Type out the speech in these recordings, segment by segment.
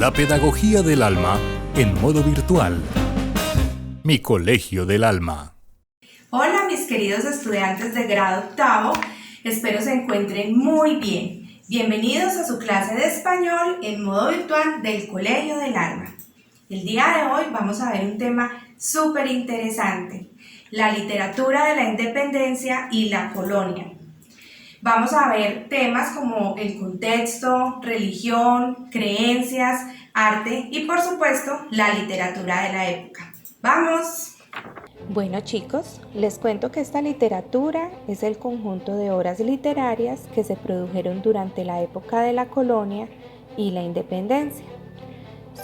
La pedagogía del alma en modo virtual. Mi Colegio del Alma. Hola mis queridos estudiantes de grado octavo, espero se encuentren muy bien. Bienvenidos a su clase de español en modo virtual del Colegio del Alma. El día de hoy vamos a ver un tema súper interesante, la literatura de la independencia y la colonia. Vamos a ver temas como el contexto, religión, creencias, arte y por supuesto la literatura de la época. ¡Vamos! Bueno chicos, les cuento que esta literatura es el conjunto de obras literarias que se produjeron durante la época de la colonia y la independencia.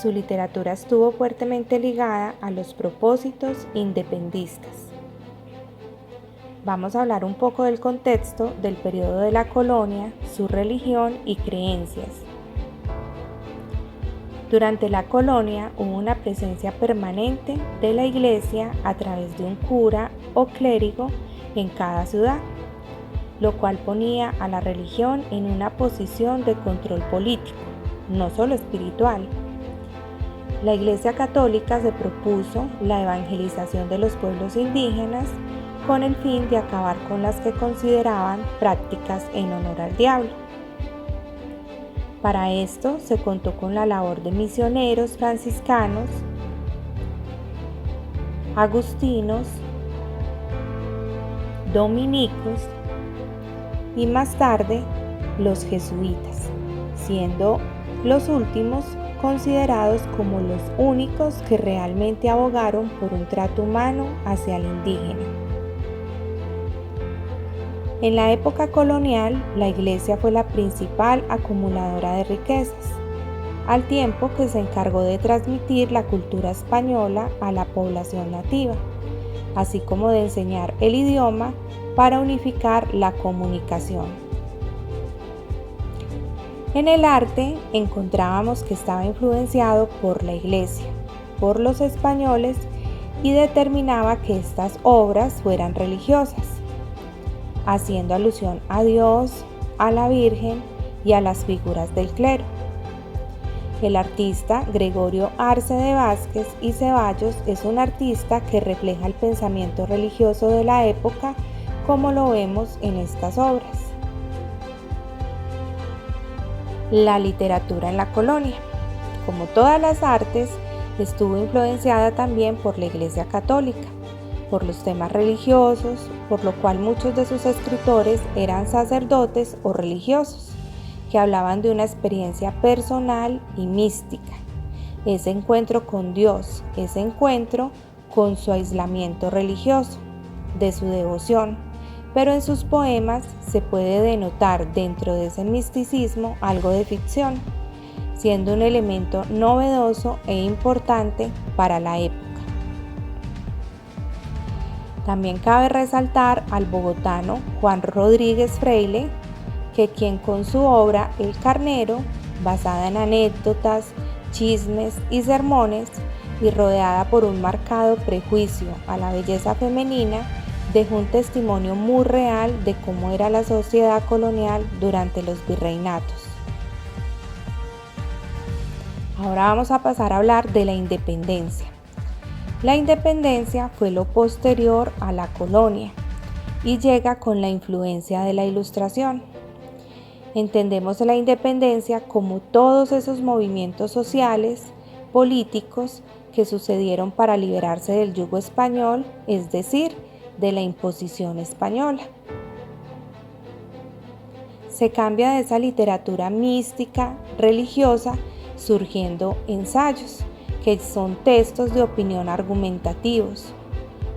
Su literatura estuvo fuertemente ligada a los propósitos independistas. Vamos a hablar un poco del contexto del periodo de la colonia, su religión y creencias. Durante la colonia hubo una presencia permanente de la iglesia a través de un cura o clérigo en cada ciudad, lo cual ponía a la religión en una posición de control político, no solo espiritual. La Iglesia Católica se propuso la evangelización de los pueblos indígenas con el fin de acabar con las que consideraban prácticas en honor al diablo. Para esto se contó con la labor de misioneros franciscanos, agustinos, dominicos y más tarde los jesuitas, siendo los últimos considerados como los únicos que realmente abogaron por un trato humano hacia el indígena. En la época colonial, la iglesia fue la principal acumuladora de riquezas, al tiempo que se encargó de transmitir la cultura española a la población nativa, así como de enseñar el idioma para unificar la comunicación. En el arte encontrábamos que estaba influenciado por la iglesia, por los españoles y determinaba que estas obras fueran religiosas, haciendo alusión a Dios, a la Virgen y a las figuras del clero. El artista Gregorio Arce de Vázquez y Ceballos es un artista que refleja el pensamiento religioso de la época, como lo vemos en estas obras. La literatura en la colonia, como todas las artes, estuvo influenciada también por la Iglesia Católica, por los temas religiosos, por lo cual muchos de sus escritores eran sacerdotes o religiosos, que hablaban de una experiencia personal y mística, ese encuentro con Dios, ese encuentro con su aislamiento religioso, de su devoción, pero en sus poemas se puede denotar dentro de ese misticismo algo de ficción, siendo un elemento novedoso e importante para la época. También cabe resaltar al bogotano Juan Rodríguez Freile, quien con su obra El Carnero, basada en anécdotas, chismes y sermones, y rodeada por un marcado prejuicio a la belleza femenina, dejó un testimonio muy real de cómo era la sociedad colonial durante los virreinatos. Ahora vamos a pasar a hablar de la independencia. La independencia fue lo posterior a la colonia y llega con la influencia de la Ilustración. Entendemos la independencia como todos esos movimientos sociales, políticos que sucedieron para liberarse del yugo español, es decir, de la imposición española. Se cambia de esa literatura mística, religiosa, surgiendo ensayos, que son textos de opinión argumentativos.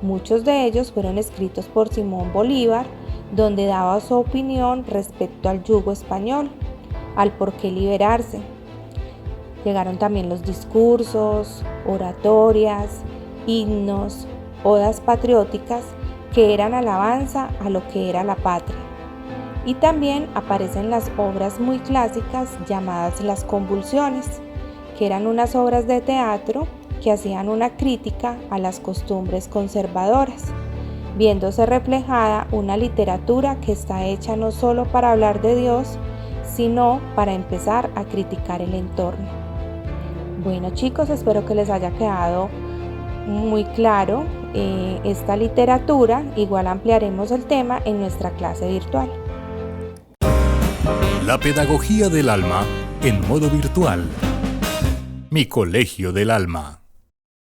Muchos de ellos fueron escritos por Simón Bolívar, donde daba su opinión respecto al yugo español, al por qué liberarse. Llegaron también los discursos, oratorias, himnos, odas patrióticas, que eran alabanza a lo que era la patria. Y también aparecen las obras muy clásicas llamadas Las Convulsiones, que eran unas obras de teatro que hacían una crítica a las costumbres conservadoras, viéndose reflejada una literatura que está hecha no solo para hablar de Dios, sino para empezar a criticar el entorno. Bueno chicos, espero que les haya quedado muy claro esta literatura. Igual ampliaremos el tema en nuestra clase virtual. La pedagogía del alma en modo virtual. Mi colegio del alma.